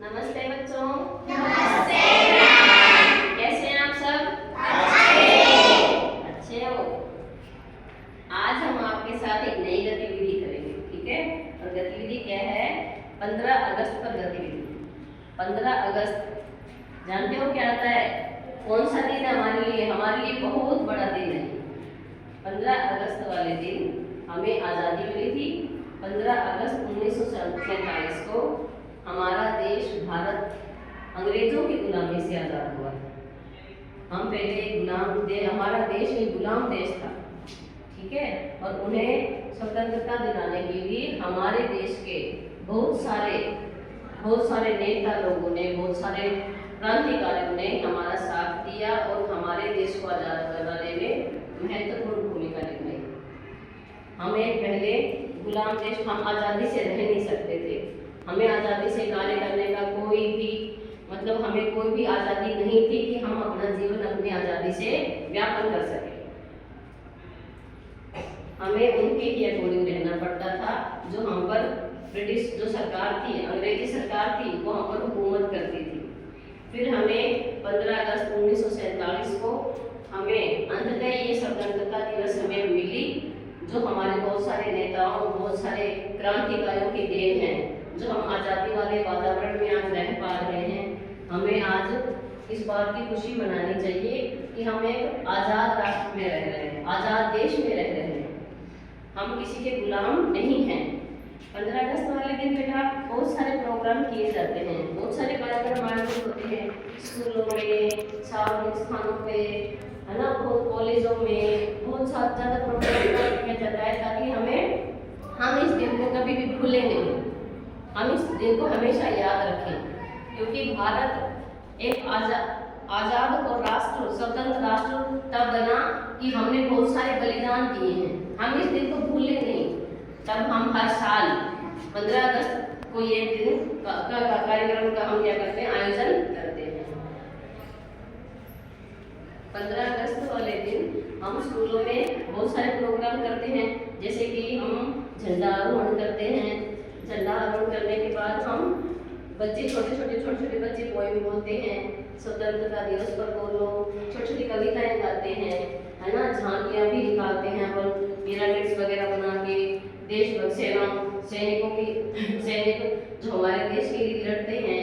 नमस्ते बच्चों। नमस्ते मैम। कैसे हैं आप सब? अच्छे हो? आज हम आपके साथ एक नई गतिविधि करेंगे, ठीक है? और गतिविधि क्या है? 15 अगस्त पर गतिविधि। 15 अगस्त जानते हो क्या आता है? कौन सा दिन है हमारे लिए? हमारे लिए बहुत बड़ा दिन है। 15 अगस्त वाले दिन हमें आज़ादी मिली थी। 15 अगस्त 1947 को हमारा देश भारत अंग्रेजों की गुलामी से आज़ाद हुआ था। हम पहले हमारा देश एक गुलाम देश था, ठीक है? और उन्हें स्वतंत्रता दिलाने के लिए हमारे देश के बहुत सारे नेता लोगों ने, बहुत सारे क्रांतिकारियों ने हमारा साथ दिया और हमारे देश को आज़ाद कराने में महत्वपूर्ण भूमिका निभाई। हम एक पहले गुलाम देश, हम आज़ादी से रह नहीं सकते थे। हमें आज़ादी से कार्य करने का हमें कोई भी आज़ादी नहीं थी कि हम अपना जीवन अपनी आज़ादी से व्यापन कर सकें। हमें उनके ही अकॉर्डिंग रहना पड़ता था। जो हम पर ब्रिटिश जो सरकार थी, अंग्रेजी सरकार थी, वो हम पर हुकूमत करती थी। फिर हमें 15 अगस्त 1947 को हमें अंततः ये स्वतंत्रता दिवस हमें मिली, जो हमारे बहुत सारे नेताओं, बहुत सारे क्रांतिकारियों की देन है, जो हम आज़ादी वाले वातावरण में आज रह पा रहे हैं। हमें आज इस बात की खुशी मनानी चाहिए कि हम एक आज़ाद राष्ट्र में रह रहे हैं, आज़ाद देश में रह रहे हैं। हम किसी के गुलाम नहीं हैं। 15 अगस्त वाले दिन बेटा बहुत सारे प्रोग्राम किए जाते हैं, बहुत सारे कार्यक्रम आयोजित होते हैं स्कूलों में, सार्वजनिक स्थानों पे, है ना, बहुत कॉलेजों में बहुत ज़्यादा प्रोग्राम किया जाता है, ताकि हम इस दिन को कभी भी भूलें नहीं। हम इस दिन को हमेशा याद रखें, क्योंकि भारत एक आज़ाद और स्वतंत्र राष्ट्र तब बना कि हमने बहुत सारे बलिदान दिए हैं। हम इस दिन को भूलें नहीं। तब हम हर साल 15 अगस्त को ये दिन का कार्यक्रम का हम क्या करते हैं? आयोजन करते हैं। 15 अगस्त वाले दिन हम स्कूलों में बहुत सारे प्रोग्राम करते हैं, जैसे कि हम झंडारोहण करते हैं। झंडारोहण करने के बाद हम छोटे छोटे बच्चे पोएम बोलते हैं, स्वतंत्रता दिवस पर बोलो, छोटी कविताएं गाते हैं, है ना, झांकियां भी निकालते हैं अपन पिरामिड्स वगैरह बना के। देशभक्त सैनिक जो हमारे देश के लिए लड़ते हैं,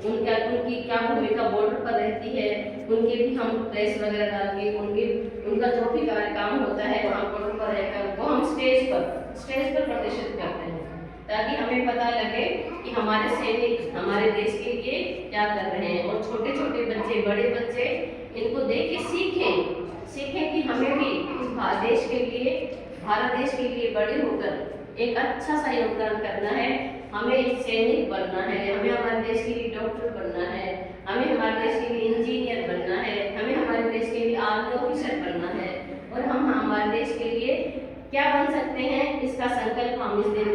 उनकी क्या भूमिका बॉर्डर पर रहती है, उनके भी हम ड्रेस वगैरह डाल के उनका जो भी काम होता है वहाँ बॉर्डर पर रहकर वो हम स्टेज पर प्रदर्शित करते हैं, ताकि हमें पता लगे कि हमारे सैनिक हमारे देश के लिए क्या कर रहे हैं। और छोटे छोटे बच्चे, बड़े बच्चे इनको देख के सीखें कि हमें भी इस भारत देश के लिए बड़े होकर एक अच्छा सा योगदान करना है। हमें एक सैनिक बनना है, हमें हमारे देश के लिए डॉक्टर बनना है, हमें हमारे देश के लिए इंजीनियर बनना है, हमें हमारे देश के लिए आर्मी ऑफिसर बनना है। और हम हमारे देश के लिए क्या बन सकते हैं, इसका संकल्प हम इस दिन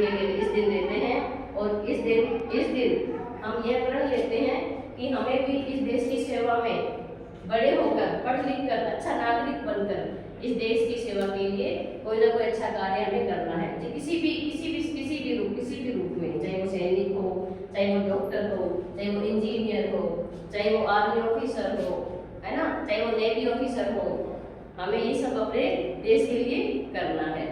लेते हैं। और इस दिन हम यह प्रण लेते हैं कि हमें भी इस देश की सेवा में बड़े होकर, पढ़ लिख कर, अच्छा नागरिक बनकर इस देश की सेवा के लिए कोई ना कोई अच्छा कार्य हमें करना है। किसी भी रूप में, चाहे वो सैनिक हो, चाहे वो डॉक्टर हो, चाहे वो इंजीनियर हो, चाहे वो आर्मी ऑफिसर हो, है ना, चाहे वो नेवी ऑफिसर हो, हमें ये सब अपने देश के लिए करना है।